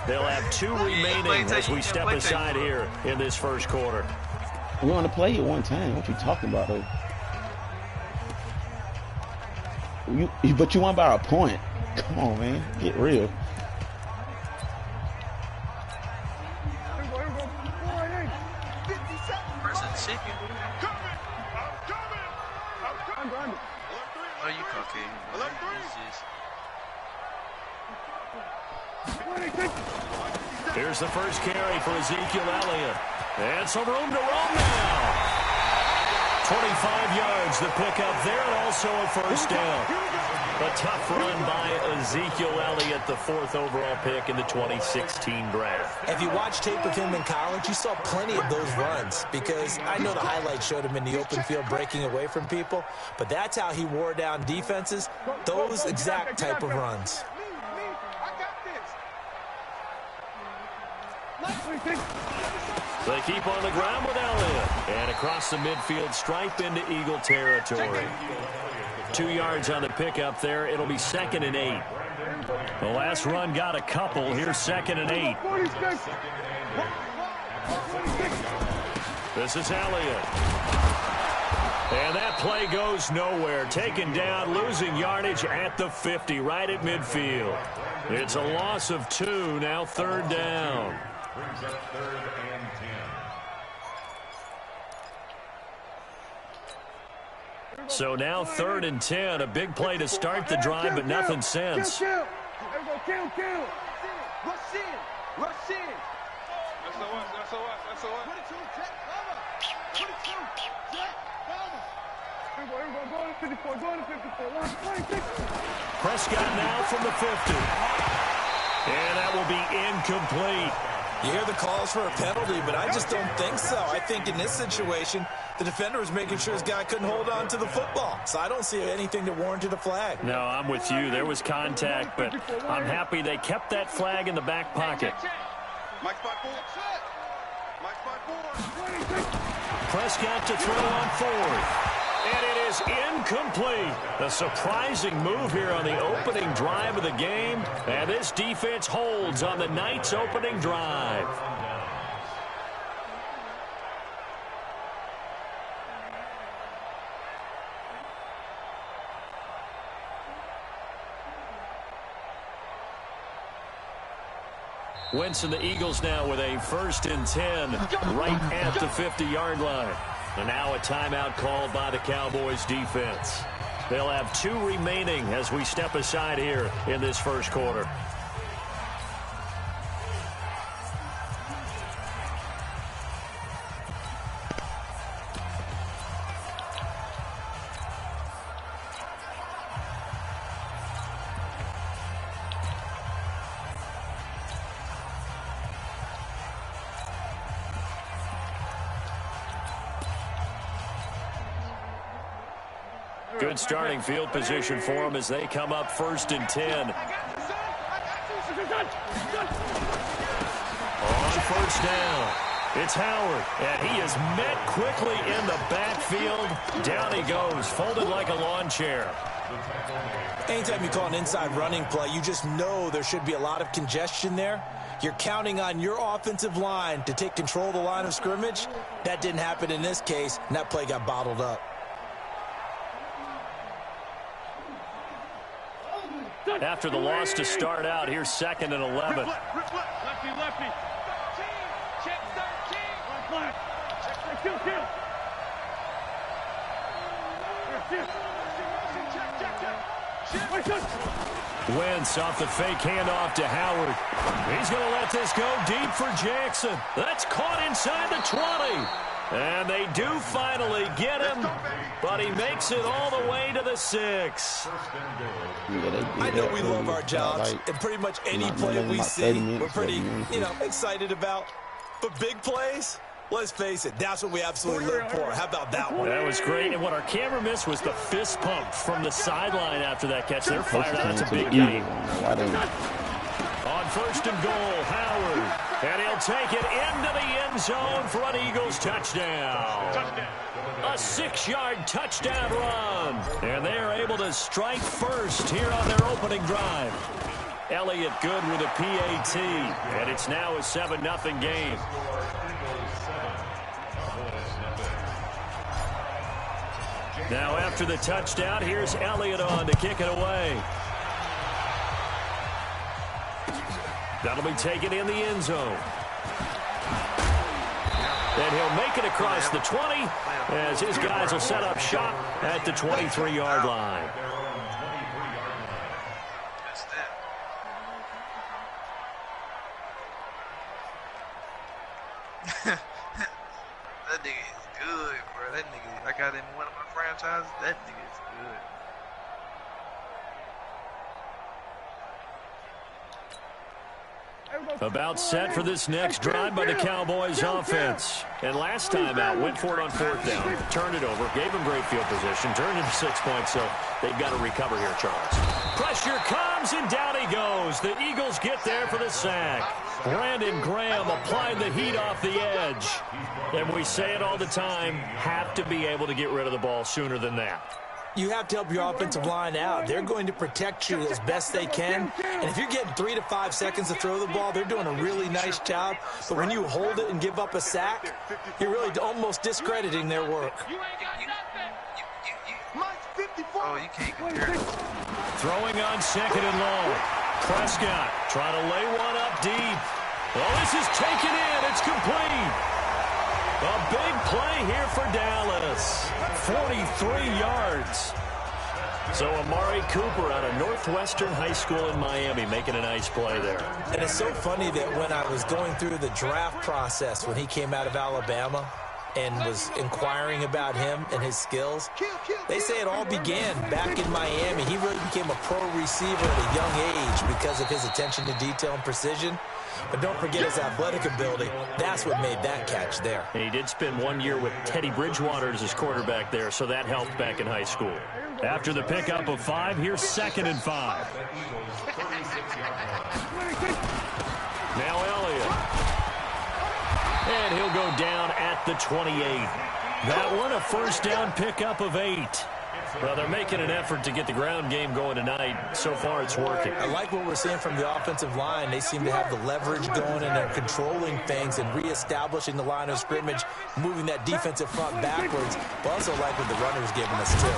They'll have 2 remaining as we step aside here in this first quarter. We want to play it one time. What you talking about, though? But you won by a point. Come on, man. Get real. Are you cooking? Here's the first carry for Ezekiel Elliott. And some room to run now. 25 yards the pickup there, and also a first down. A tough run by Ezekiel Elliott, the 4th overall pick in the 2016 draft. If you watched tape of him in college, you saw plenty of those runs, because I know the highlights showed him in the open field breaking away from people, but that's how he wore down defenses, those exact type of runs. They keep on the ground with Elliott. And across the midfield stripe into Eagle territory. 2 yards on the pickup there. It'll be 2nd and 8. The last run got a couple. Here's 2nd and 8. This is Elliott. And that play goes nowhere. Taken down, losing yardage at the 50, right at midfield. It's a loss of 2, now 3rd down. Brings up 3rd and 10. So now 3rd and 10. A big play to start the drive, but nothing since. Rush in. Rush in. That's a 54. Prescott now from the 50. And that will be incomplete. You hear the calls for a penalty, but I just don't think so. I think in this situation, the defender was making sure his guy couldn't hold on to the football. So I don't see anything that warranted a flag. No, I'm with you. There was contact, but I'm happy they kept that flag in the back pocket. Prescott to throw on 4th. And it is incomplete. A surprising move here on the opening drive of the game. And this defense holds on the Knights' opening drive. Wentz and the Eagles now with a 1st and 10 right at the 50-yard line. And now a timeout called by the Cowboys defense. They'll have 2 remaining as we step aside here in this first quarter. Good starting field position for them as they come up 1st and 10. On 1st down, it's Howard, and he is met quickly in the backfield. Down he goes, folded like a lawn chair. Anytime you call an inside running play, you just know there should be a lot of congestion there. You're counting on your offensive line to take control of the line of scrimmage. That didn't happen in this case, and that play got bottled up. After the loss to start out, here's 2nd and 11. Lefty. Check 13. Wentz off the fake handoff to Howard. He's going to let this go deep for Jackson. That's caught inside the 20. And they do finally get him, but he makes it all the way to the 6. I know we love our jobs, and pretty much any play we see, we're pretty, excited about. But big plays, let's face it, that's what we absolutely live for. How about that one? That was great, and what our camera missed was the fist pump from the sideline after that catch. They're fired out. It's a big game. On 1st and goal, Howard. And he'll take it into the end zone for an Eagles touchdown. A 6-yard touchdown run. And they are able to strike first here on their opening drive. Elliott good with a PAT, and it's now a 7-0 game. Now after the touchdown, here's Elliott on to kick it away. That'll be taken in the end zone. And he'll make it across the 20 as his guys will set up shop at the 23-yard line. That nigga is good, bro. That nigga, I got him in one of my franchises. That nigga is good. About set for this next drive by the Cowboys offense. And last time out, went for it on 4th down, turned it over, gave them great field position, turned into 6 points, so they've got to recover here, Charles. Pressure comes, and down he goes. The Eagles get there for the sack. Brandon Graham applying the heat off the edge. And we say it all the time, have to be able to get rid of the ball sooner than that. You have to help your offensive line out. They're going to protect you as best they can. And if you're getting 3 to 5 seconds to throw the ball, they're doing a really nice job. But when you hold it and give up a sack, you're really almost discrediting their work. Oh, you can't compare it. Throwing on 2nd and long. Prescott trying to lay one up deep. Oh, this is taken in. It's complete. A big play here for Dallas. 43 yards. So Amari Cooper out of Northwestern High School in Miami making a nice play there. And it's so funny that when I was going through the draft process when he came out of Alabama and was inquiring about him and his skills, they say it all began back in Miami. He really became a pro receiver at a young age because of his attention to detail and precision. But don't forget his athletic ability. That's what made that catch there. And he did spend 1 year with Teddy Bridgewater as his quarterback there, so that helped back in high school. After the pickup of 5, here's 2nd and 5. Now Elliott. And he'll go down at the 28. That one a first down pickup of 8. Well, they're making an effort to get the ground game going tonight. So far, it's working. I like what we're seeing from the offensive line. They seem to have the leverage going, and they're controlling things and reestablishing the line of scrimmage, moving that defensive front backwards. But also like what the runner's giving us, too.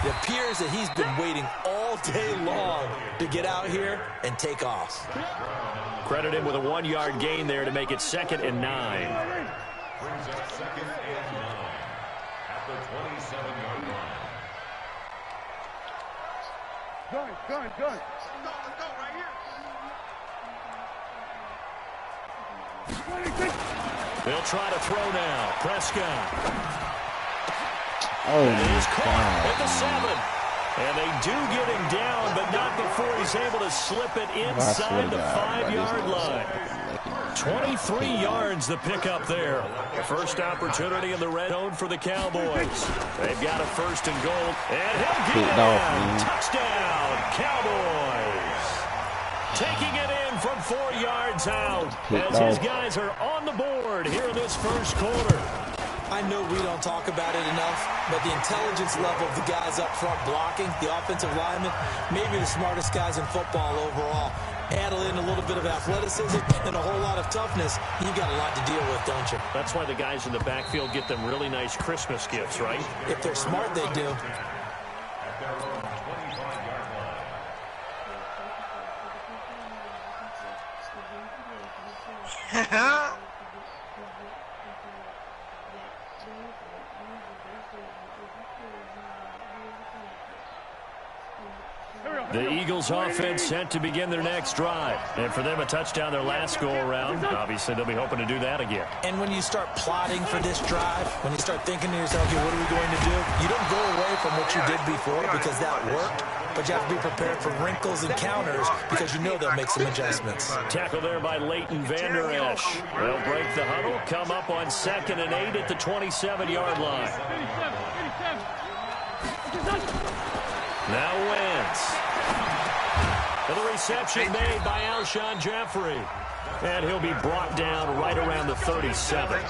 It appears that he's been waiting all day long to get out here and take off. Credit him with a 1-yard gain there to make it 2nd and 9. Brings up 2nd and 9 at the 27-yard line. Gun. Let's go right here. They'll try to throw now. Prescott. Oh, That is caught God. at the 7. And they do get him down, but not before he's able to slip it inside the 5-yard line. 23 yards the pickup there. The first opportunity in the red zone for the Cowboys. They've got a 1st and goal. And he'll get it in. Touchdown, Cowboys. Taking it in from 4 yards out as his guys are on the board here in this first quarter. I know we don't talk about it enough, but the intelligence level of the guys up front blocking, the offensive linemen, maybe the smartest guys in football overall. Add in a little bit of athleticism and a whole lot of toughness, you've got a lot to deal with, don't you? That's why the guys in the backfield get them really nice Christmas gifts, right? If they're smart, they do. The Eagles offense set to begin their next drive. And for them, a touchdown their last go-around. Obviously, they'll be hoping to do that again. And when you start plotting for this drive, when you start thinking to yourself, okay, what are we going to do? You don't go away from what you did before because that worked, but you have to be prepared for wrinkles and counters because you know they'll make some adjustments. Tackle there by Leighton Vander Esch. They'll break the huddle, come up on 2nd and 8 at the 27-yard line. Now Wentz. And the reception made by Alshon Jeffrey. And he'll be brought down right around the 37.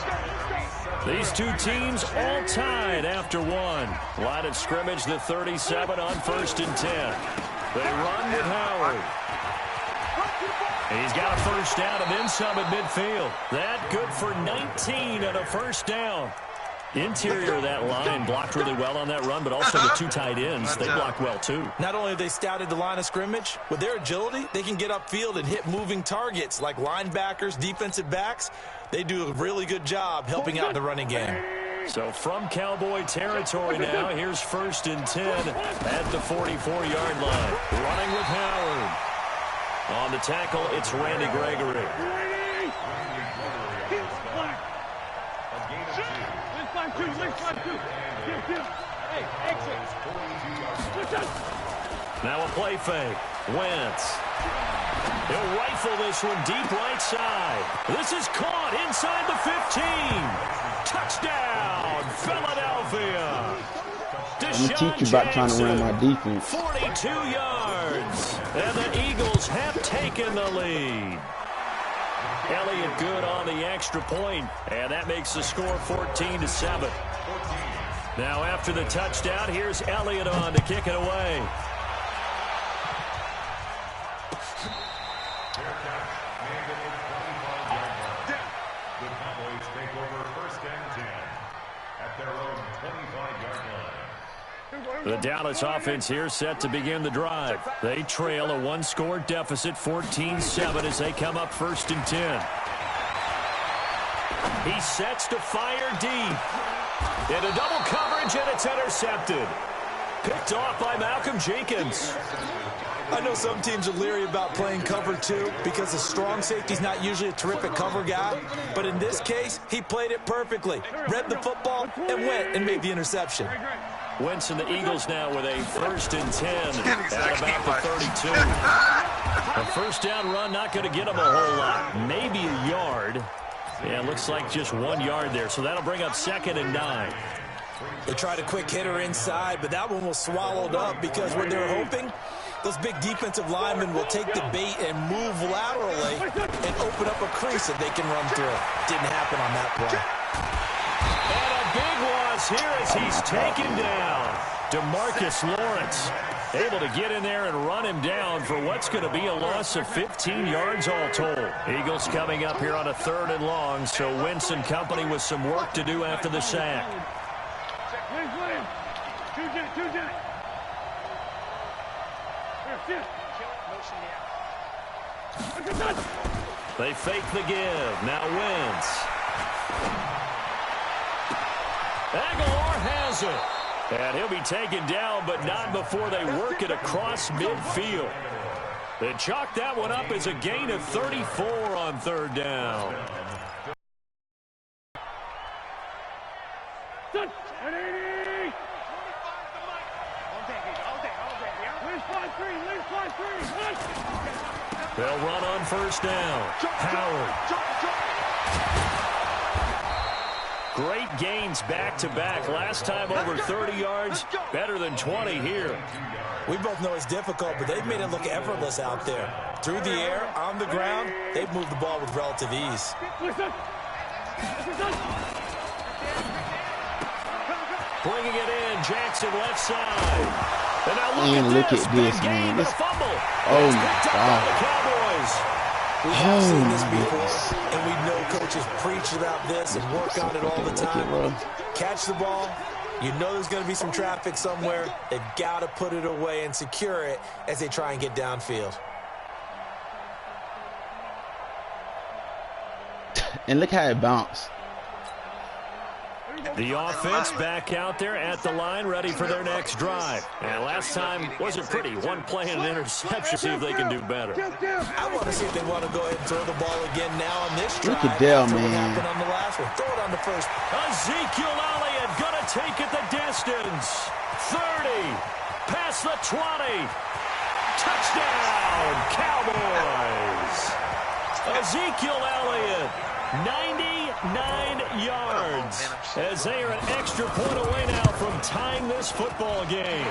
These two teams all tied after one. Line of scrimmage, the 37 on 1st and 10. They run with Howard. He's got a first down and then some at midfield. That good for 19 and a first down. Interior of that line blocked really well on that run, but also the two tight ends, they blocked well too. Not only have they scouted the line of scrimmage, with their agility, they can get upfield and hit moving targets like linebackers, defensive backs. They do a really good job helping out in the running game. So from Cowboy territory now, here's 1st and 10 at the 44-yard line. Running with Howard. On the tackle, it's Randy Gregory. Now a play fake. Wentz. He'll rifle this one deep right side. This is caught inside the 15. Touchdown, Philadelphia. I'm going to teach you about trying to run my defense. 42 yards. And the Eagles have taken the lead. Elliott good on the extra point, and that makes the score 14-7. Now after the touchdown, here's Elliott on to kick it away. The Cowboys take over 1st and 10 at their own 25-yard line. The Dallas offense here set to begin the drive. They trail a one-score deficit, 14-7, as they come up 1st and 10. He sets to fire deep. Into double coverage, and it's intercepted. Picked off by Malcolm Jenkins. I know some teams are leery about playing cover 2 because the strong safety's not usually a terrific cover guy. But in this case, he played it perfectly. Read the football and went and made the interception. Wentz and the Eagles now with a 1st and 10 at about the 32. A first down run not going to get them a whole lot. Maybe a yard. Yeah, looks like just 1 yard there. So that'll bring up 2nd and 9. They tried a quick hitter inside, but that one was swallowed up because what they were hoping, those big defensive linemen will take the bait and move laterally and open up a crease that they can run through. Didn't happen on that play. And a big loss here as he's taken down. DeMarcus Lawrence able to get in there and run him down for what's going to be a loss of 15 yards all told. Eagles coming up here on a 3rd and long, so Wentz and company with some work to do after the sack. They fake the give. Now Wentz. Aguilar has it. And he'll be taken down, but not before they work it across midfield. They chalk that one up as a gain of 34 on 3rd down. They'll run on 1st down. Howard. Great gains back-to-back. Last time over 30 yards, better than 20 here. We both know it's difficult, but they've made it look effortless out there. Through the air, on the ground, they've moved the ball with relative ease. Bringing it in, Jackson left side. And now look at this, man. This, oh my God. We've all seen this before, and we know coaches preach about this and work on it all the time. Catch the ball. You know there's going to be some traffic somewhere. They've got to put it away and secure it as they try and get downfield. And look how it bounced. The offense back out there at the line, ready for their next drive. And last time wasn't pretty. One play and an interception. See if they can do better. I want to see if they want to go ahead and throw the ball again now on this drive. Look at Dell, man. What happened on the last one? Throw it on the first. Ezekiel Elliott gonna take it the distance. 30, past the 20. Touchdown, Cowboys. Ezekiel Elliott, 99 yards, as they are an extra point away now from tying this football game.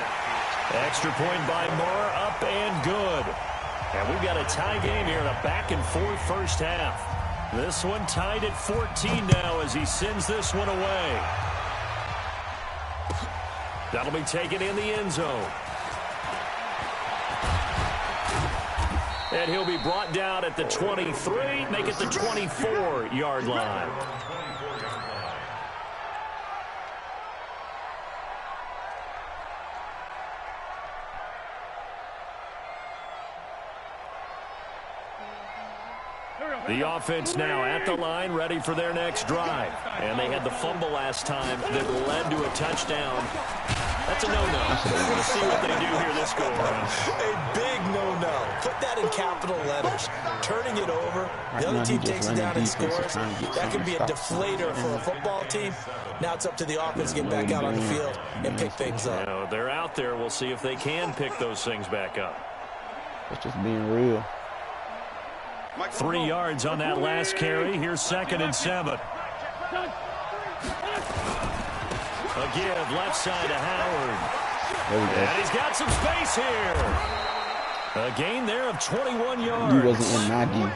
Extra point by Moore, up and good. And we've got a tie game here in a back-and-forth first half. This one tied at 14 now as he sends this one away. That'll be taken in the end zone. And he'll be brought down at the 23, make it the 24-yard line. The offense now at the line, ready for their next drive. And they had the fumble last time that led to a touchdown. That's a no-no. We're going to see what they do here this go-around. A big no-no. Put that in capital letters. Turning it over, the other team takes it down and scores. That could be a deflator for a football team. Now it's up to the offense to get back out on the field and pick things up. You know, they're out there. We'll see if they can pick those things back up. It's just being real. 3 yards on that last carry. Here's 2nd and 7. A give left side to Howard. And he's got some space here. A gain there of 21 yards. He wasn't in my D.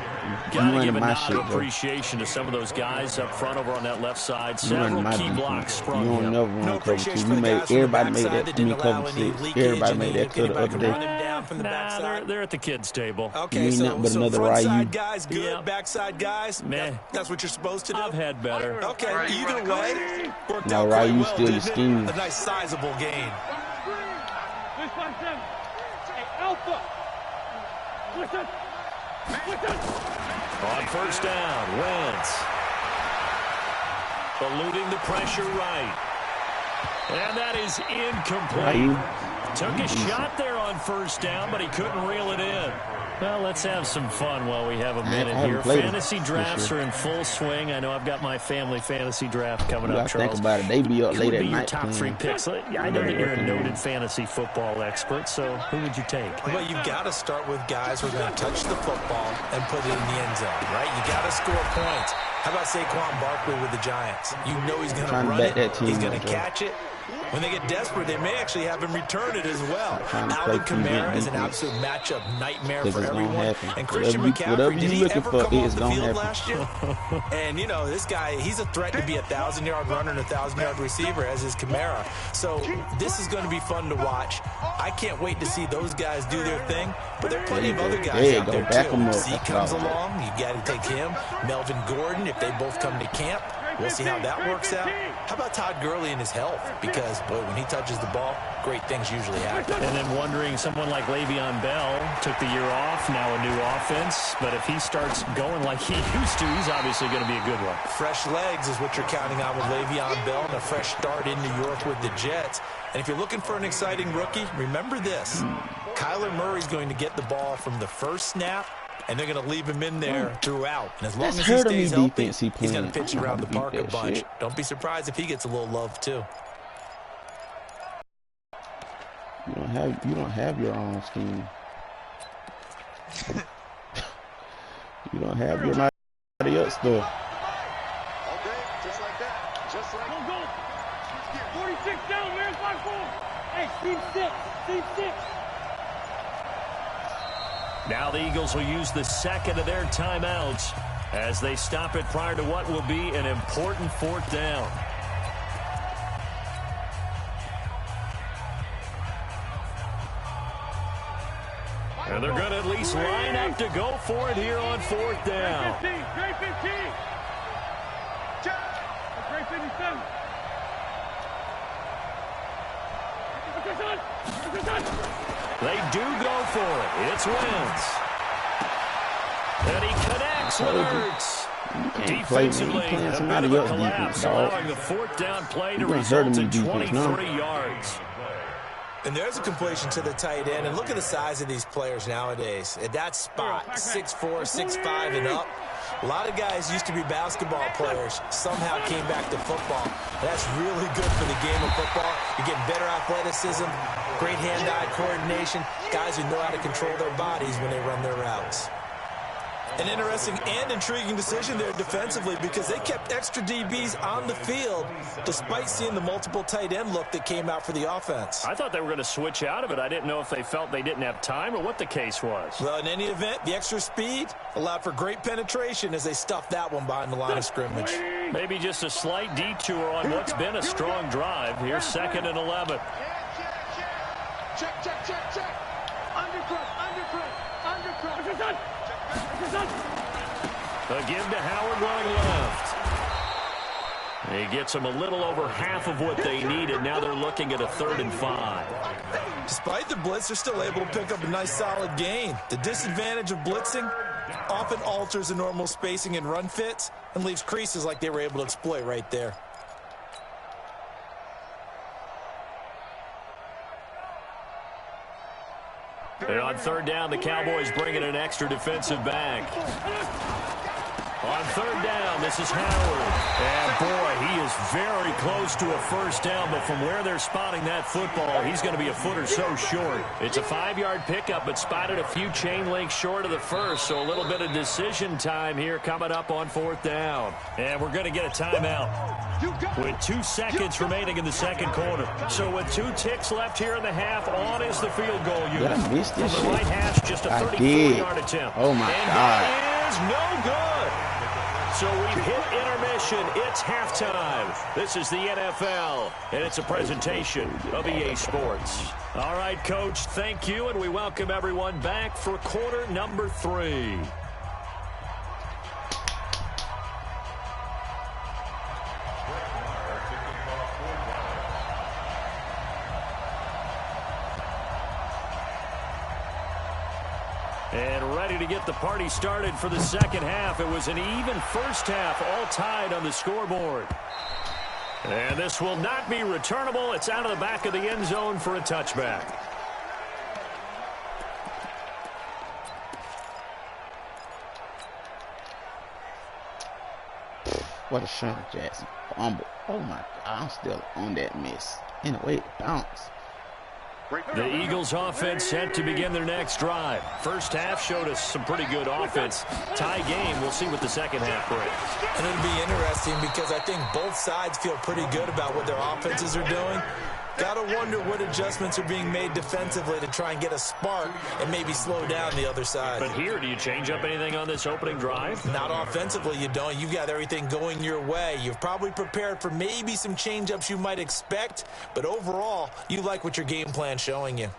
Gotta give a nod of appreciation to some of those guys up front over on that left side. Several key blocks from him. You don't never run cover 2. You made everybody made that. I mean, cover 6. Everybody made that cut the other day. Nah, they're at the kids' table. Okay, so frontside guys good, yeah. Backside guys, meh. That's what you're supposed to do? I've had better. Okay, either way, worked now, out Ryu well, still your scheme. A nice sizable gain. Alpha. Listen. On first down, Wentz. Eluding the pressure right. And that is incomplete. Took a shot there on first down, but he couldn't reel it in. Well, let's have some fun while we have a minute here. Fantasy drafts are in full swing. I know I've got my family fantasy draft coming up, Charles. Think about it. They be up late at night. Your top 3 picks. I know that you're a noted fantasy football expert, so who would you take? Well, you've got to start with guys who are going to touch the football and put it in the end zone, right? You got to score points. How about Saquon Barkley with the Giants? You know he's going to run it. He's going to catch it. When they get desperate, they may actually have him return it as well. Alvin Kamara is an absolute matchup nightmare for everyone. And Christian McCaffrey, did he ever come off the field last year? And, you know, this guy, he's a threat to be a 1,000-yard runner and a 1,000-yard receiver, as is Kamara. So this is going to be fun to watch. I can't wait to see those guys do their thing. But there are plenty of other guys out there, too. Zeke comes along. You got to take him. Melvin Gordon, if they both come to camp. We'll see how that works out. How about Todd Gurley and his health? Because, boy, when he touches the ball, great things usually happen. And then wondering, someone like Le'Veon Bell took the year off, now a new offense. But if he starts going like he used to, he's obviously going to be a good one. Fresh legs is what you're counting on with Le'Veon Bell and a fresh start in New York with the Jets. And if you're looking for an exciting rookie, remember this. Kyler Murray's going to get the ball from the first snap, and they're going to leave him in there throughout. And as long as he stays healthy, he's going to pitch around the park a bunch. Don't be surprised if he gets a little love, too. You don't have your own scheme. You don't have your nobody else stuff. Okay, just like that. Just like go. 46 down, man. 5-4. Hey, team 6. Team 6. Now the Eagles will use the second of their timeouts as they stop it prior to what will be an important 4th down. And they're going to at least line up to go for it here on 4th down. Great 15. Great 57. They do go for it. It's Wentz. And he connects with Hurts. Defensively, a bit of a collapse, allowing the 4th down play to result in 23 yards. And there's a completion to the tight end. And look at the size of these players nowadays. At that spot, 6'4", 6'5", and up. A lot of guys used to be basketball players, somehow came back to football. That's really good for the game of football. You're getting better athleticism, great hand-eye coordination, guys who know how to control their bodies when they run their routes. An interesting and intriguing decision there defensively because they kept extra DBs on the field despite seeing the multiple tight end look that came out for the offense. I thought they were going to switch out of it. I didn't know if they felt they didn't have time or what the case was. Well, in any event, the extra speed allowed for great penetration as they stuffed that one behind the line of scrimmage. Maybe just a slight detour on what's been a strong drive. Here's 2nd and 11. Check. Undercut. A give to Howard running left. He gets them a little over half of what they needed. Now they're looking at a 3rd and 5. Despite the blitz, they're still able to pick up a nice solid gain. The disadvantage of blitzing often alters the normal spacing and run fits and leaves creases like they were able to exploit right there. And on 3rd down, the Cowboys bringing an extra defensive back. On 3rd down, this is Howard. And, boy, he is very close to a first down, but from where they're spotting that football, he's going to be a foot or so short. It's a 5-yard pickup, but spotted a few chain links short of the first, so a little bit of decision time here coming up on 4th down. And we're going to get a timeout with 2 seconds remaining in the 2nd quarter. So with 2 ticks left here in the half, on is the field goal unit. I missed this From the right hash, just a 34-yard attempt. Oh, my and God. That is no good. So we've hit intermission. It's halftime. This is the NFL, and it's a presentation of EA Sports. All right, Coach, thank you, and we welcome everyone back for quarter number 3. And ready to get the party started for the 2nd half. It was an even first half, all tied on the scoreboard. And this will not be returnable. It's out of the back of the end zone for a touchback. What a Sean Jackson fumble. Oh, my God. I'm still on that miss. In a way, it bounced. The Eagles offense set to begin their next drive. First half showed us some pretty good offense. Tie game. We'll see what the 2nd half brings. And it'll be interesting because I think both sides feel pretty good about what their offenses are doing. Gotta wonder what adjustments are being made defensively to try and get a spark and maybe slow down the other side. But here, do you change up anything on this opening drive? Not offensively, you don't. You've got everything going your way. You've probably prepared for maybe some change-ups you might expect, but overall, you like what your game plan's showing you.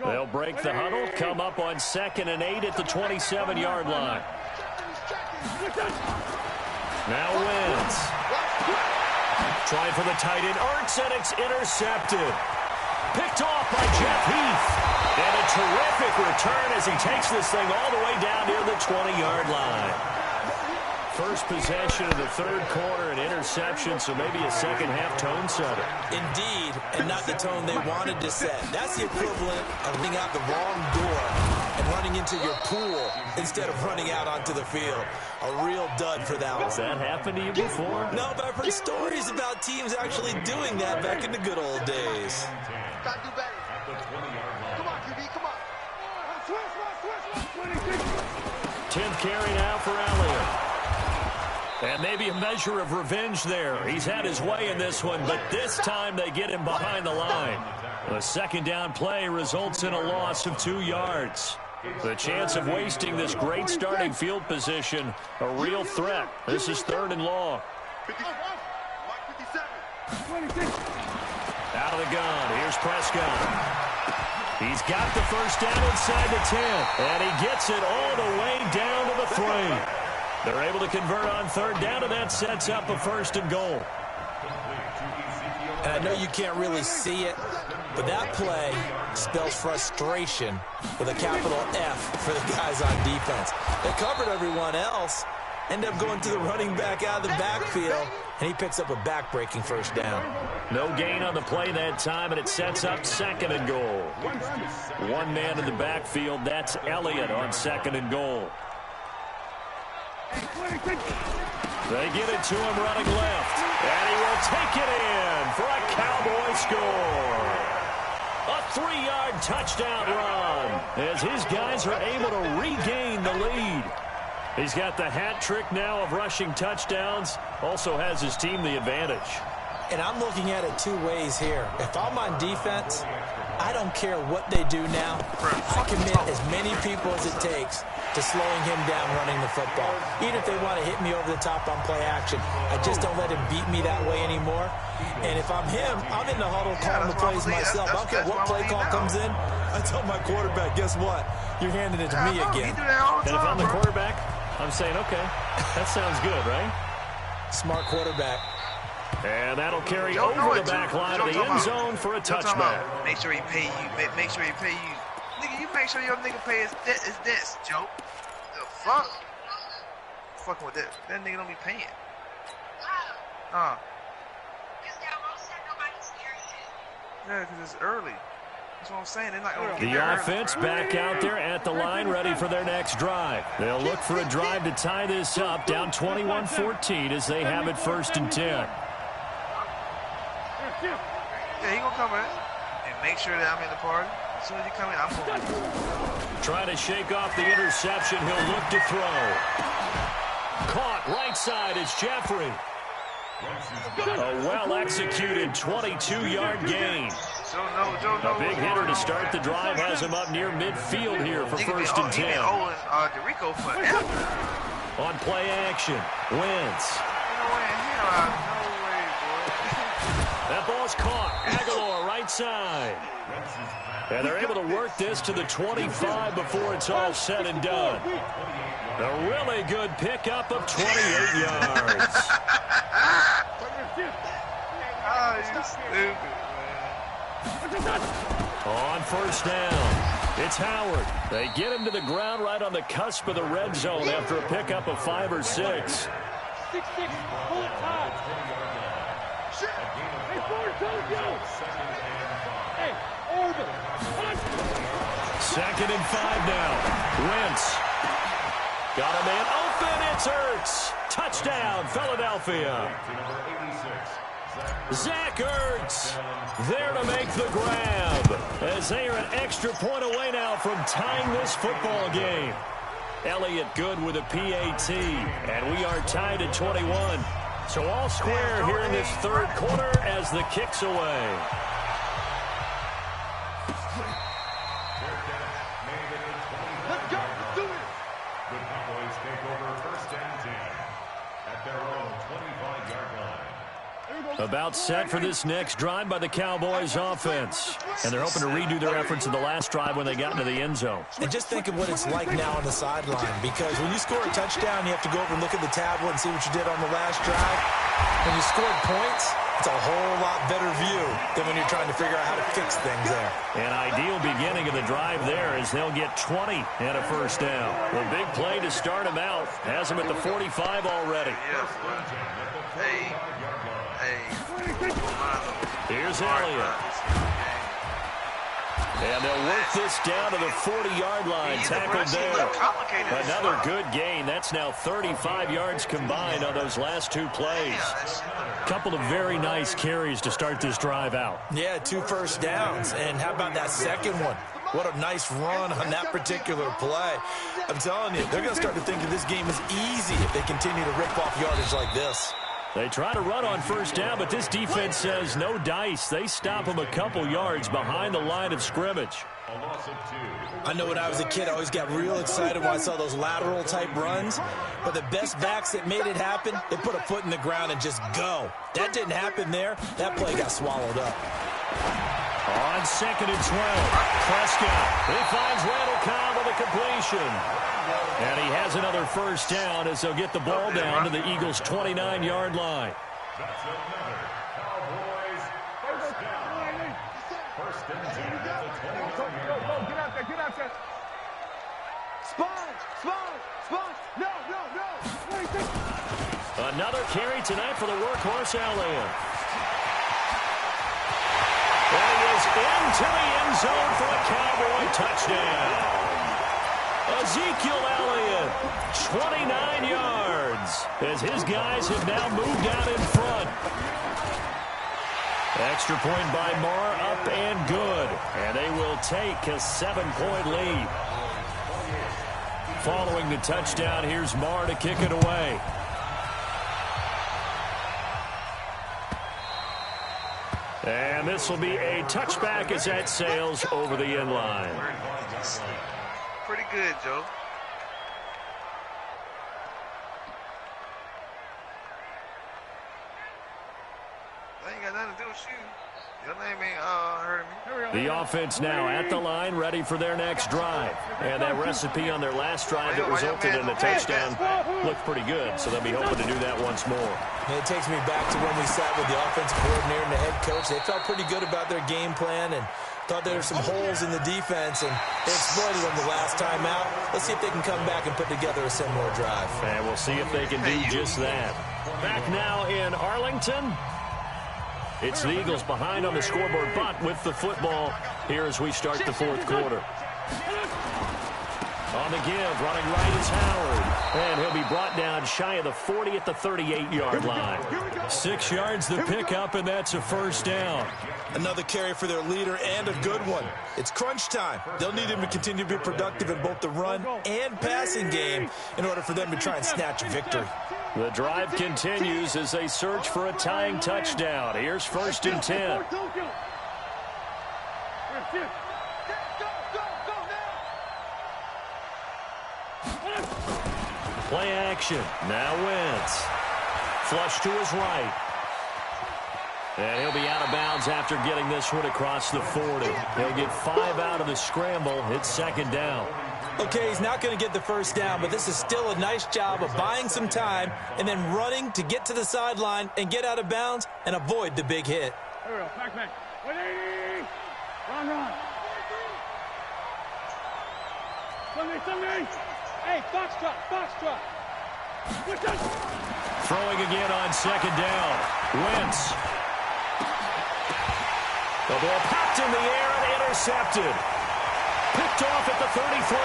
They'll break the huddle, come up on 2nd and 8 at the 27-yard line. Now wins. Trying for the tight end. Ertz, and it's intercepted. Picked off by Jeff Heath. And a terrific return as he takes this thing all the way down near the 20-yard line. First possession of the 3rd quarter, an interception, so maybe a 2nd half tone setter. Indeed, and not the tone they wanted to set. That's the equivalent of running out the wrong door and running into your pool instead of running out onto the field. A real dud for that one. Has that happened to you before? No, but I've heard stories about teams actually doing that back in the good old days. Gotta do better. Come on, QB, come on. 10th carry now for Elliott. And maybe a measure of revenge there. He's had his way in this one, but this time they get him behind the line. The 2nd down play results in a loss of 2 yards. The chance of wasting this great starting field position, a real threat. This is 3rd and long. Out of the gun, here's Prescott. He's got the first down inside the 10, and he gets it all the way down to the 3. They're able to convert on 3rd down, and that sets up a 1st and goal. And I know you can't really see it, but that play spells frustration with a capital F for the guys on defense. They covered everyone else, end up going to the running back out of the backfield, and he picks up a back-breaking first down. No gain on the play that time, and it sets up 2nd and goal. One man in the backfield, that's Elliott on 2nd and goal. They get it to him running left, and he will take it in for a Cowboy score. A 3-yard touchdown run as his guys are able to regain the lead. He's got the hat trick now of rushing touchdowns, also has his team the advantage. And I'm looking at it 2 ways here. If I'm on defense, I don't care what they do now. I commit as many people as it takes to slowing him down running the football. Even if they want to hit me over the top on play action, I just don't let him beat me that way anymore. And if I'm him, I'm in the huddle calling the plays myself. I don't care what play call comes in. I tell my quarterback, guess what? You're handing it to me again. And if I'm the quarterback, I'm saying, okay, that sounds good, right? Smart quarterback. And that'll carry over the back line of the end zone for a touchback. Make sure he pay you. Make sure he pay you. Nigga, you make sure your nigga pay his debts, Joe. The fuck? Fucking with that. That nigga don't be paying. Yeah, because it's early. That's what I'm saying. They're not gonna the offense back out there at the line, ready for their next drive. They'll look for a drive to tie this up, down 21-14 as they have it 1st and 10. Yeah, he gonna come in and make sure that I'm in the party. As soon as he come in, I'm going. Trying to shake off the interception. He'll look to throw. Caught right side. It's Jeffrey. A well-executed 22-yard gain. A big hitter to start the drive has him up near midfield here for 1st and 10. On play action, Wentz. That ball's caught. Aguilar right side. And they're able to work this to the 25 before it's all said and done. A really good pickup of 28 yards. Oh, you stupid, man. On 1st down, it's Howard. They get him to the ground right on the cusp of the red zone after a pickup of 5 or 6. 6-6, pull it tight. Hey, forward, Joe. Hey, Orban. 2nd and 5 now. Wentz. Got a man open. It's Ertz. Touchdown, Philadelphia. Zach Ertz there to make the grab as they are an extra point away now from tying this football game. Elliott good with a PAT, and we are tied at 21. So all square here in this 3rd quarter as the kick's away. Let's go. Do it. The Cowboys take over 1st and 10 at their own 25-yard line. About set for this next drive by the Cowboys offense. And they're hoping to redo their efforts in the last drive when they got into the end zone. And just think of what it's like now on the sideline, because when you score a touchdown, you have to go over and look at the tablet and see what you did on the last drive. When you scored points, it's a whole lot better view than when you're trying to figure out how to fix things there. An ideal beginning of the drive there as they'll get 20 and a 1st down. The big play to start him out has him at the 45 already. Here's Elliott. And they'll work this down to the 40-yard line. Tackled there. Another good gain. That's now 35 yards combined on those last 2 plays. A couple of very nice carries to start this drive out. Yeah, 2 first downs. And how about that second one? What a nice run on that particular play. I'm telling you, they're going to start to think that this game is easy if they continue to rip off yardage like this. They try to run on 1st down, but this defense says no dice. They stop them a couple yards behind the line of scrimmage. I know when I was a kid, I always got real excited when I saw those lateral-type runs. But the best backs that made it happen, they put a foot in the ground and just go. That didn't happen there. That play got swallowed up. On 2nd and 12, Prescott. He finds Randall Cobb with a completion. And he has another 1st down as they'll get the ball down to the Eagles' 29-yard line. That's another Cowboys 1st down. 1st and 10 at the 29-yard line. Get out there. Spawn. No. Another carry tonight for the workhorse Elliott. And he is into the end zone for a Cowboy touchdown. Ezekiel Elliott, 29 yards, as his guys have now moved out in front. Extra point by Marr, up and good. And they will take a 7-point lead. Following the touchdown, here's Marr to kick it away. And this will be a touchback as that sails over the end line. Pretty good, Joe. gonna shoot. Your name ain't hurting me. The offense now at the line, ready for their next drive. And that recipe on their last drive that resulted in a touchdown looked pretty good, so they'll be hoping to do that once more. It takes me back to when we sat with the offensive coordinator and the head coach. They felt pretty good about their game plan and thought there were some holes in the defense, and they exploited them the last time out. Let's see if they can come back and put together a similar drive. And we'll see if they can do just that. Back now in Arlington. It's the Eagles behind on the scoreboard, but with the football here as we start the fourth quarter. On the give, running right is Howard. And he'll be brought down shy of the 40 at the 38-yard line. 6 yards the pickup, and that's a first down. Another carry for their leader and a good one. It's crunch time. They'll need him to continue to be productive in both the run and passing game in order for them to try and snatch a victory. The drive continues as they search for a tying touchdown. Here's 1st and 10. Play action. Now Wentz. Flush to his right. And he'll be out of bounds after getting this one across the 40. He'll get 5 out of the scramble. It's 2nd down. Okay, he's not going to get the first down, but this is still a nice job of buying some time and then running to get to the sideline and get out of bounds and avoid the big hit. Here we go. Back. 180. Run. Somebody. Hey, box drop. Throwing again on 2nd down. Wentz. The ball popped in the air and intercepted. Picked off at the 33.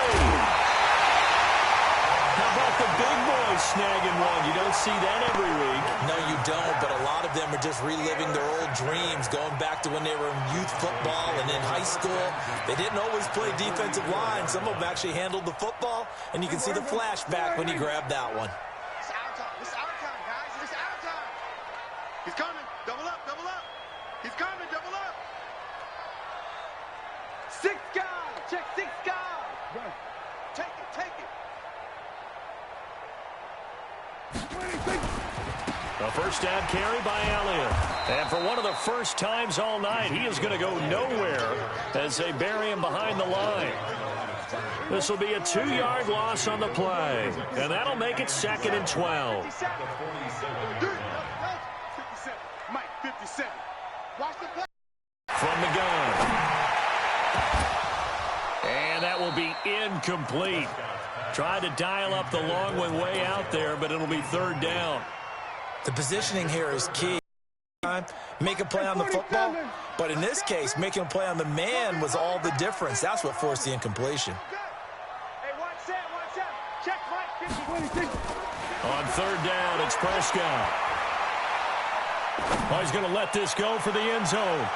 How about the big boys snagging one? You don't see that every week. No, you don't, but a lot of them are just reliving their old dreams, going back to when they were in youth football and in high school. They didn't always play defensive line. Some of them actually handled the football, and you can see the flashback when he grabbed that one. It's our time, guys. It's our time. He's coming. Double up. He's coming. Double up. 6 guys. Check 6 guys. Right. Take it. A first down carry by Elliott. And for one of the first times all night, he is going to go nowhere as they bury him behind the line. This will be a 2-yard loss on the play. And that'll make it 2nd and 12. 57. Mike, 57. Watch the play. From the gun. And that will be incomplete. Tried to dial up the long one way out there, but it'll be 3rd down. The positioning here is key. Make a play on the football, but in this case, making a play on the man was all the difference. That's what forced the incompletion. Hey, watch that. Check Mike, 50. On 3rd down, it's Prescott. Oh, he's going to let this go for the end zone.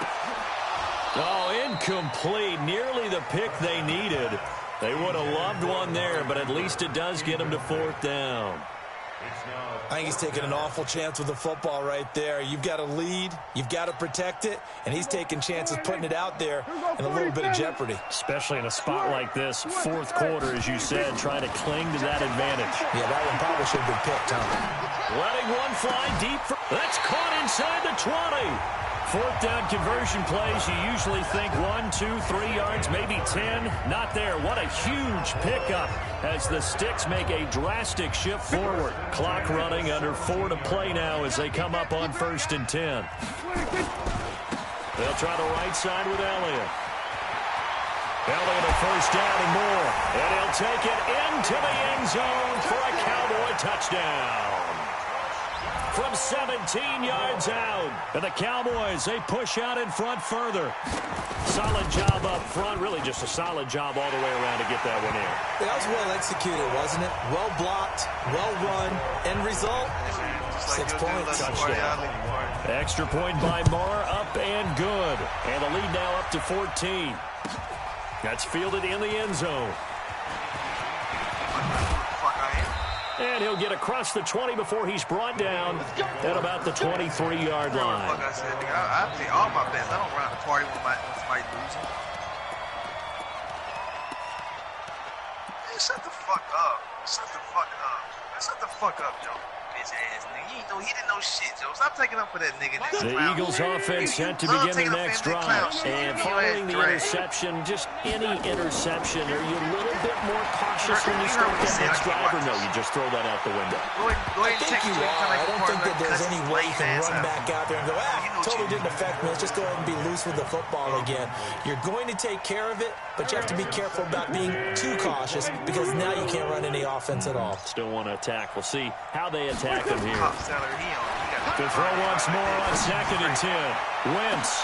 Oh, incomplete. Nearly the pick they needed. They would have loved one there, but at least it does get them to 4th down. I think he's taking an awful chance with the football right there. You've got to lead, you've got to protect it, and he's taking chances putting it out there in a little bit of jeopardy. Especially in a spot like this, 4th quarter, as you said, trying to cling to that advantage. Yeah, that one probably should have been picked, huh? Letting one fly deep. That's caught inside the 20. 4th down conversion plays, you usually think 1, 2, 3 yards, maybe 10. Not there. What a huge pickup as the Sticks make a drastic shift forward. Clock running under 4 to play now as they come up on 1st and 10. They'll try the right side with Elliott. Elliott a first down and more. And he'll take it into the end zone for a Cowboy touchdown. From 17 yards out. And the Cowboys, they push out in front further. Solid job up front. Really just a solid job all the way around to get that one in. That was well executed, wasn't it? Well blocked, well run. End result, 6 points. Touchdown. Extra point by Marr, up and good. And the lead now up to 14. That's fielded in the end zone. And he'll get across the 20 before he's brought down at about the 23-yard line. Like I said, nigga, I pay all my bets. I don't run the party when somebody losing. Man, shut the fuck up. Shut the fuck up. Man, shut the fuck up, Joe. Bitch bitch ass nigga. He didn't know shit, Joe. Stop taking up for that nigga. The Eagles offense set to begin their next drive. And following the interception, just any interception, are you a little bit more cautious when you start that next drive, or no, you just throw that out the window? Go ahead and check you are. I don't think that there's any way you can run back out there and go, totally didn't affect me. Let's just go ahead and be loose with the football again. You're going to take care of it, but you have to be careful about being too cautious because now you can't run any offense at all. Still want to attack. We'll see how they attack them here. To throw once more on 2nd and 10. Wentz.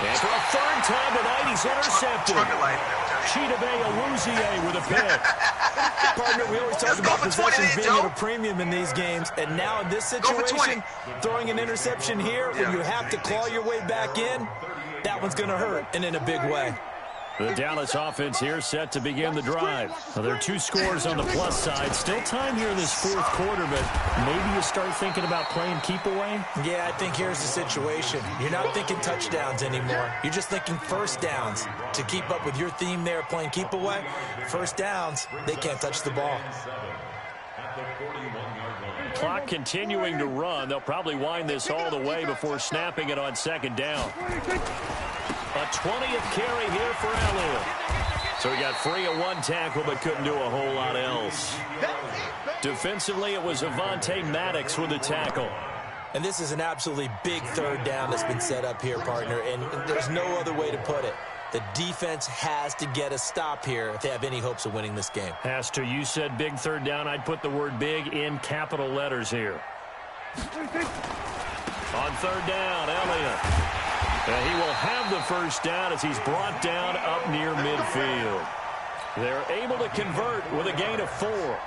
And for a third time tonight, he's intercepted. Chidobe Awuzie with a pick. Partner, we always talk about possessions being at a premium in these games, and now in this situation, throwing an interception here when you have to claw your way back in, that one's going to hurt, and in a big way. The Dallas offense here set to begin the drive. Now, there are 2 scores on the plus side. Still time here in this 4th quarter, but maybe you start thinking about playing keep away? Yeah, I think here's the situation. You're not thinking touchdowns anymore. You're just thinking first downs. To keep up with your theme there, playing keep away, first downs, they can't touch the ball. Clock continuing to run. They'll probably wind this all the way before snapping it on 2nd down. A 20th carry here for Elliott. So he got free of 1 tackle but couldn't do a whole lot else. Defensively, it was Avonte Maddox with a tackle. And this is an absolutely big 3rd down that's been set up here, partner, and there's no other way to put it. The defense has to get a stop here if they have any hopes of winning this game. Has to. You said big 3rd down. I'd put the word big in capital letters here. On 3rd down, Elliott. And he will have the first down as he's brought down up near midfield. They're able to convert with a gain of 4.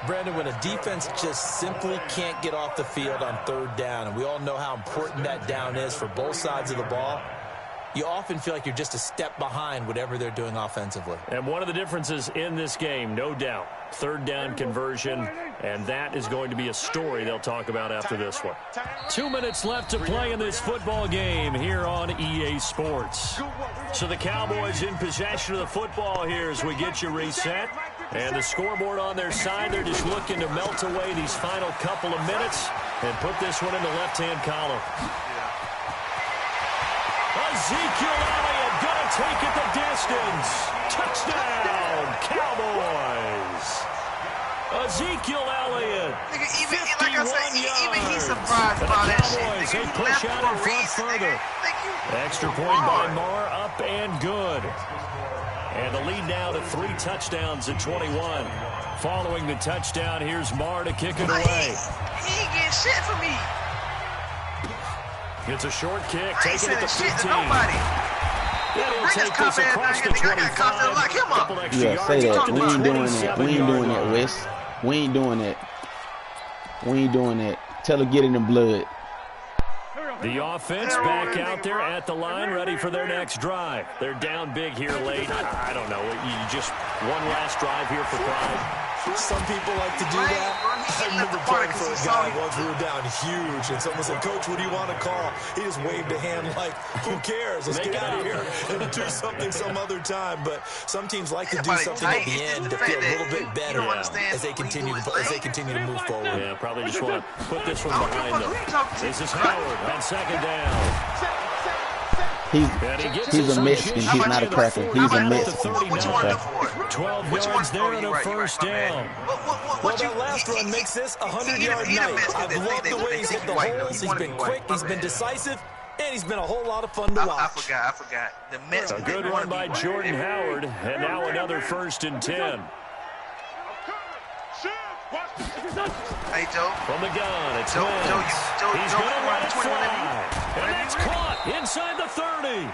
Brandon, when a defense just simply can't get off the field on 3rd down, and we all know how important that down is for both sides of the ball, you often feel like you're just a step behind whatever they're doing offensively. And one of the differences in this game, no doubt, 3rd down conversion, and that is going to be a story they'll talk about after this one. 2 minutes left to play in this football game here on EA Sports. So the Cowboys in possession of the football here as we get you reset. And the scoreboard on their side, they're just looking to melt away these final couple of minutes and put this one in the left-hand column. Ezekiel Elliott going to take it the distance. Touchdown, Cowboys. Ezekiel Elliott, 51 yards. Even he's surprised by that Cowboys, shit. they push out in front further. Extra point by Marr, up and good. And the lead now to 3 touchdowns at 21. Following the touchdown, here's Marr to kick it away. He ain't getting shit for me. It's a short kick, taking it to 15. Nobody. He'll take this across the 25. Lock him up. Yeah, say that. We ain't doing that. We ain't doing that, Wes. We ain't doing that. We ain't doing that. Tell her get in the blood. The offense back out there at the line, ready for their next drive. They're down big here late. I don't know. You just one last drive here for pride. Some people like to do that. I remember playing for a guy once we were down huge, and someone said, "Coach, what do you want to call?" He just waved a hand like, "Who cares? Let's get out of here and do something some other time." But some teams like to do something at the end to feel a little bit better as they continue to move forward. Yeah, probably just want to put this one behind them. This is Howard on 2nd down. He's a Mexican. He's not a cracker. He's a Mexican. 12 yards there and a first down. Well, that last run makes this a 100-yard night. I've loved the way he's hit the holes. He's been quick. He's been decisive. And he's been a whole lot of fun to watch. I forgot. The Mets. A good run by Jordan Howard. And now another 1st and 10. Hey, Joe. From the gun, it's Wentz. He's going to run it fly. And that's caught inside the 30.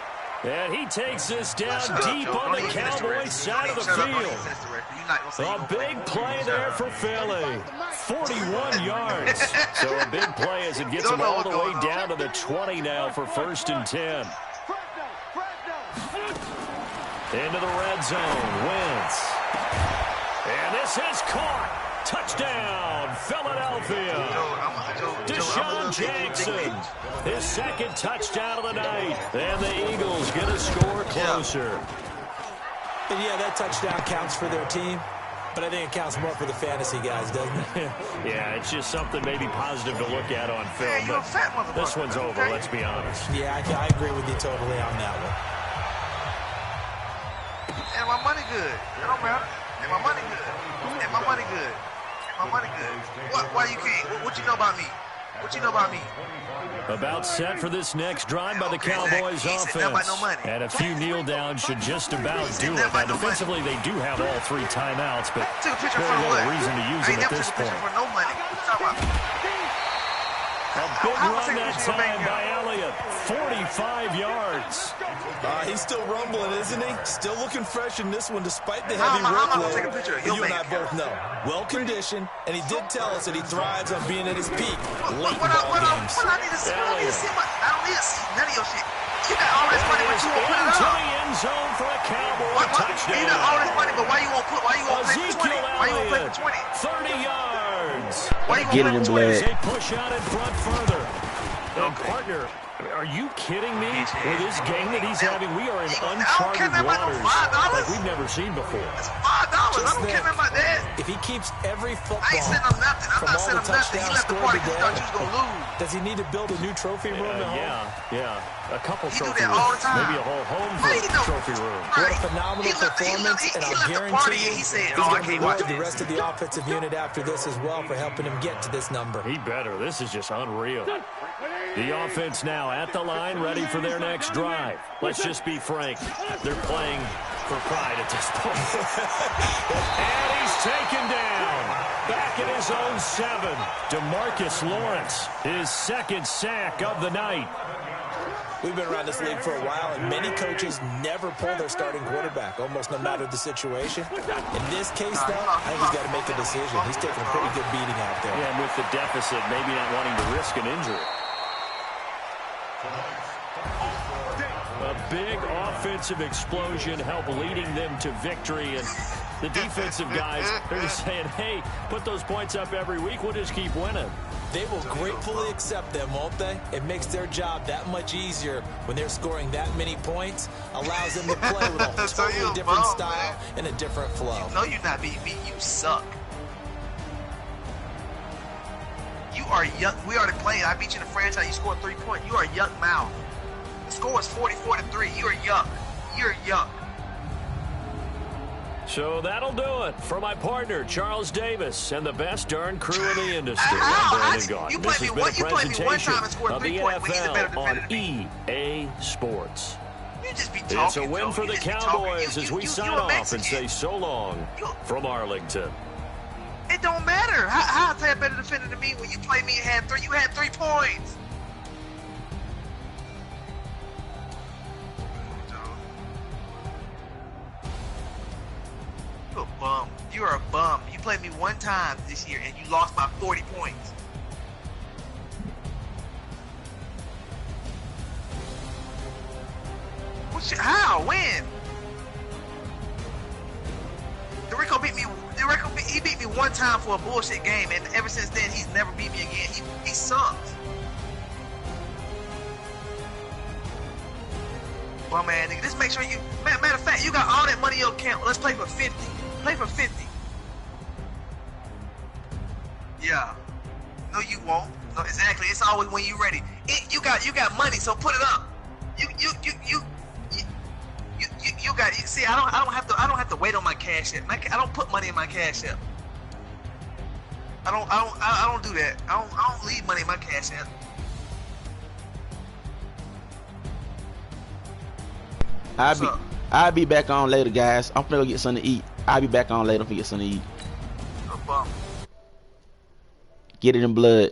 And he takes this down deep on the Cowboys side of the field. A big play there for Philly. 41 yards. So a big play as it gets him all the way down to the 20 now for 1st and 10. Into the red zone. Wentz. And this is caught. Touchdown, Philadelphia. Deshaun Jackson, his 2nd touchdown of the night. And the Eagles get a score closer. And yeah, that touchdown counts for their team. But I think it counts more for the fantasy guys, doesn't it? Yeah, it's just something maybe positive to look at on film. Yeah, you're a fat motherfucker. This one's over, okay? let's be honest. Yeah, I agree with you totally on that one. And my money good. It don't matter. And my money good. And my money good. And my money good. Why you can't? What you know about me? What you know about me? About set for this next drive by the Okay, Cowboys he said nothing about offense. no money. And a few kneel downs should just about said do nothing it. about Now, no money. defensively, they do have all 3 timeouts, but Took a picture very for little what? reason to use I them ain't at never this took a picture point. for no money. What you talking about? A big How am I run taking a that picture of your time bank by account? Elliott. 45 yards. He's still rumbling, isn't he? Still looking fresh in this one despite the How heavy am I gonna take a workload. picture of But your you and I bank both know. Well-conditioned, and he did tell us that he thrives on being at his peak late in What ball games. I need to see? I don't need to see I don't need to see none of your shit. You got all this money, but you won't put it Into up. the end zone for a Cowboy touchdown. You got all this money, but why you won't play for 20? Ezekiel Why you won't play Elliott, for 20? 30 yards. Why you Get won't it in play for 20? blood. They push out in front further. And partner, are you kidding me? With this game that he's having, we are in uncharted waters like we've never seen before. It's $5. I don't care about that. If he keeps every football I ain't sending him nothing. I'm from not all sending the him nothing. He touchdowns left the scored party because he thought today, you was going to lose. does he need to build a new trophy room at home? Yeah. A couple He do trophy that all the rooms. time. Maybe a whole home Why he don't- trophy room. What a phenomenal performance, and I'll he left the party guarantee and you he said, he's "Oh, I going to can't reward watch the this." rest of the offensive unit after this as well for helping him get to this number. He better. This is just unreal. The offense now at the line, ready for their next drive. Let's just be frank. They're playing for pride at this point. And he's taken down. Back at his own 7. DeMarcus Lawrence, his 2nd sack of the night. We've been around this league for a while, and many coaches never pull their starting quarterback, almost no matter the situation. In this case, though, I think he's got to make a decision. He's taking a pretty good beating out there. Yeah, and with the deficit, maybe not wanting to risk an injury. A big offensive explosion helped leading them to victory, and the defensive guys, they're just saying, hey, put those points up every week, we'll just keep winning. They will gratefully accept them, won't they? It makes their job that much easier when they're scoring that many points, allows them to play with a So you totally different bum, style man. and a different flow. No, you're not beating me. You suck. You are yuck. We already played. I beat you in the franchise. You scored 3 points. You are yuck mouth. The score is 44-3. You are yuck. You're yuck. So that'll do it for my partner, Charles Davis, and the best darn crew in the industry. How? I'm Brandon Gaudin. You This played has me been one- a you played me one presentation time and scored of 3 the points, but he's a better NFL on defender than EA Sports. You just be talking. It's a win Joe. for You the just be talking. Cowboys You- as we you sign a off and Mexican. say so long from Arlington. It don't matter. How is that better defender than me when you played me and had 3? You had 3 points. You a bum. You are a bum. You played me one time this year and you lost by 40 points. How? When? DeRico beat me. He beat me one time for a bullshit game, and ever since then he's never beat me again. He sucks. Well, man, nigga, just make sure you. Matter of fact, you got all that money in your account. Let's play for 50. Play for 50. Yeah. No, you won't. No, exactly. It's always when you ready. You got money, so put it up. You got. See, I don't have to wait on my cash app. I don't put money in my cash app. I don't do that. I don't leave money in my cash app. I'll be back on later, guys. I'm finna go get something to eat. I'll be back on later. I'm finna get something to eat. No bum. Get it in blood.